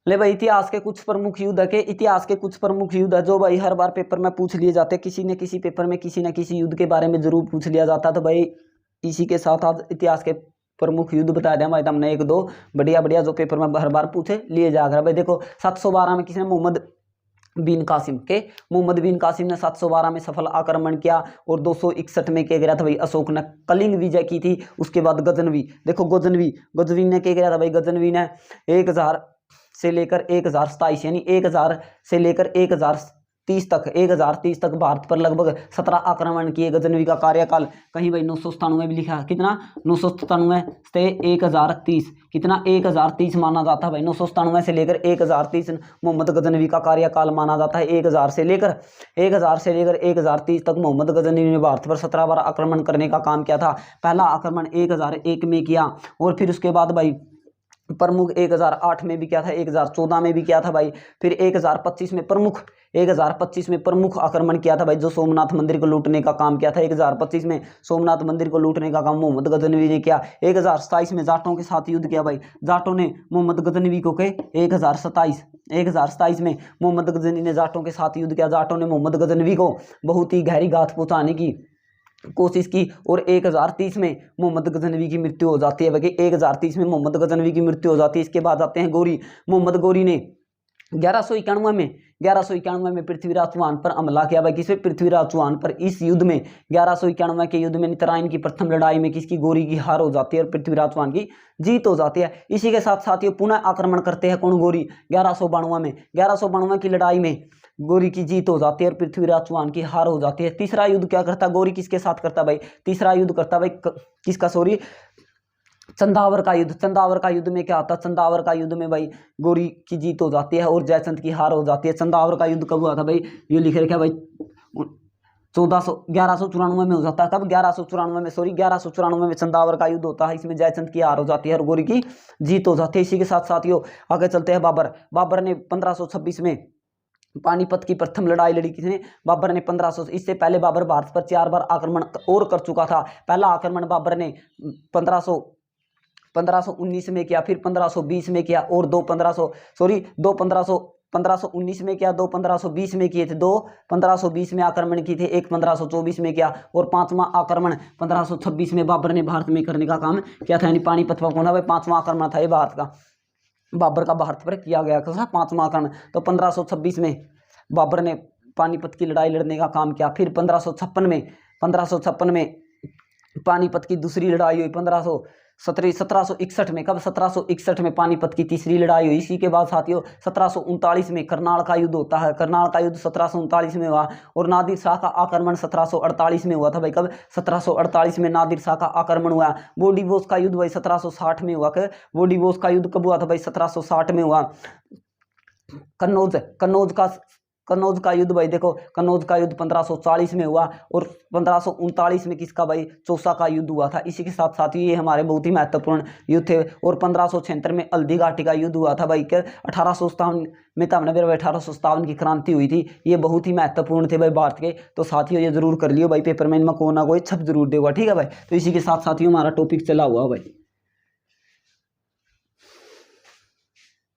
ले भाई इतिहास के कुछ प्रमुख युद्ध के इतिहास के कुछ प्रमुख युद्ध है जो भाई हर बार पेपर में पूछ लिए जाते हैं, किसी न किसी पेपर में किसी न किसी युद्ध के बारे में जरूर पूछ लिया जाता है। तो भाई इसी के साथ आज इतिहास के प्रमुख युद्ध बता दिया भाई हमने, एक दो बढ़िया बढ़िया जो पेपर में हर बार पूछे लिए जा रहा। भाई देखो 712 में किसने, मोहम्मद बिन कासिम ने 712 में सफल आक्रमण किया। और 261 में क्या करा था भाई, अशोक ने कलिंग विजय की थी। उसके बाद गजनवी, देखो गजनवी ने क्या करा था भाई, गजनवी ने 1000 से लेकर 1027 यानी 1000 से लेकर 1030 तक भारत पर लगभग 17 आक्रमण किए। गजनवी का कार्यकाल कहीं भाई 997 भी लिखा, कितना 997 से 1030, कितना 1030 माना जाता है भाई। 997 से लेकर 1030 मोहम्मद गजनवी का कार्यकाल माना जाता है। 1000 से लेकर 1030 तक मोहम्मद गजनवी ने भारत पर 17 बार आक्रमण करने का काम किया था। पहला आक्रमण 1001 में किया और फिर उसके बाद भाई प्रमुख 1008 में भी किया था, 1014 में भी किया था भाई। फिर 1025 में प्रमुख आक्रमण किया था भाई, जो सोमनाथ मंदिर को लूटने का काम किया था। 1025 में सोमनाथ मंदिर को लूटने का काम मोहम्मद गजनवी ने किया। 1027 में जाटों के साथ युद्ध किया भाई, जाटों ने मोहम्मद गजनवी को के 1027 में मोहम्मद गजनवी ने जाटों के साथ युद्ध किया। जाटों ने मोहम्मद गजनवी को बहुत ही गहरी घात पहुंचाने की कोशिश की और 1030 में मोहम्मद गजनवी की मृत्यु हो जाती है भाई। 1030 में मोहम्मद गजनवी की मृत्यु हो जाती है। इसके बाद आते हैं गोरी। मोहम्मद गोरी ने 1191 में पृथ्वीराज चौहान पर हमला किया भाई। किस पे, पृथ्वीराज चौहान पर। इस युद्ध में 1191 के युद्ध में नितराइन की प्रथम लड़ाई में किसकी, गोरी की हार हो जाती है और पृथ्वीराज चौहान की जीत हो जाती है। इसी के साथ साथ ये पुनः आक्रमण करते हैं कौन, गोरी। 1192 की लड़ाई में गोरी की जीत हो जाती है और पृथ्वीराज चौहान की हार हो जाती है। तीसरा युद्ध क्या करता है गोरी, किसके साथ करता भाई, तीसरा युद्ध करता भाई किसका, सॉरी, चंदावर का युद्ध। चंदावर का युद्ध में क्या होता है, चंदावर का युद्ध में भाई गोरी की जीत हो जाती है और जयचंद की हार हो जाती है। चंदावर का युद्ध कब हुआ था भाई, ये लिख रखा भाई 1194 में हो जाता है। कब, 1194 में चंदावर का युद्ध होता है। इसमें जयचंद की हार हो जाती है और गोरी की जीत हो जाती है। इसी के साथ साथ यो आगे चलते हैं। बाबर ने 1526 में पानीपत की प्रथम लड़ाई लड़ी। किसने, बाबर ने 1500। इससे पहले बाबर भारत पर 4 बार आक्रमण और कर चुका था। पहला आक्रमण बाबर ने 1519 में किया, फिर 1520 में किया और 1519 में किया, 2 1520 में किए थे, 2 1520 में आक्रमण किए थे, 1 1524 में किया और 5वां आक्रमण 1526 में बाबर ने भारत में करने का काम किया था। यानी पानीपत पर पहुंचा भाई, 5वां आक्रमण था ये भारत का, बाबर का भारत पर किया गया था 5वां आक्रमण। तो 1526 में बाबर ने पानीपत की लड़ाई लड़ने का काम किया। फिर 1556 में पानीपत की दूसरी लड़ाई हुई। 1761 में, कब, 1761 में पानीपत की तीसरी लड़ाई हुई। इसी के बाद साथियों 1739 में करनाल का युद्ध होता है। करनाल का युद्ध 1739 में हुआ और नादिर शाह का आक्रमण 1748 में हुआ था भाई। कब, 1748 में नादिर शाह का आक्रमण हुआ। बोडीवोस का युद्ध भाई 1760 में हुआ। बोडीवोस का युद्ध कब हुआ था भाई, 1760 में हुआ। कन्नौज का युद्ध भाई, देखो कन्नौज का युद्ध 1540 में हुआ और 1539 में किसका भाई, चौसा का युद्ध हुआ था। इसी के साथ साथ ये हमारे बहुत ही महत्वपूर्ण युद्ध थे। और 1576 में हल्दी घाटी का युद्ध हुआ था भाई। 1857 में था 1857 की क्रांति हुई थी। ये बहुत ही महत्वपूर्ण थे भाई भारत के। तो साथियों ये जरूर कर लियो भाई, पेपर में इनमें कोई ना कोई छप जरूर देगा, ठीक है भाई। तो इसी के साथ साथियों हमारा टॉपिक चला हुआ भाई।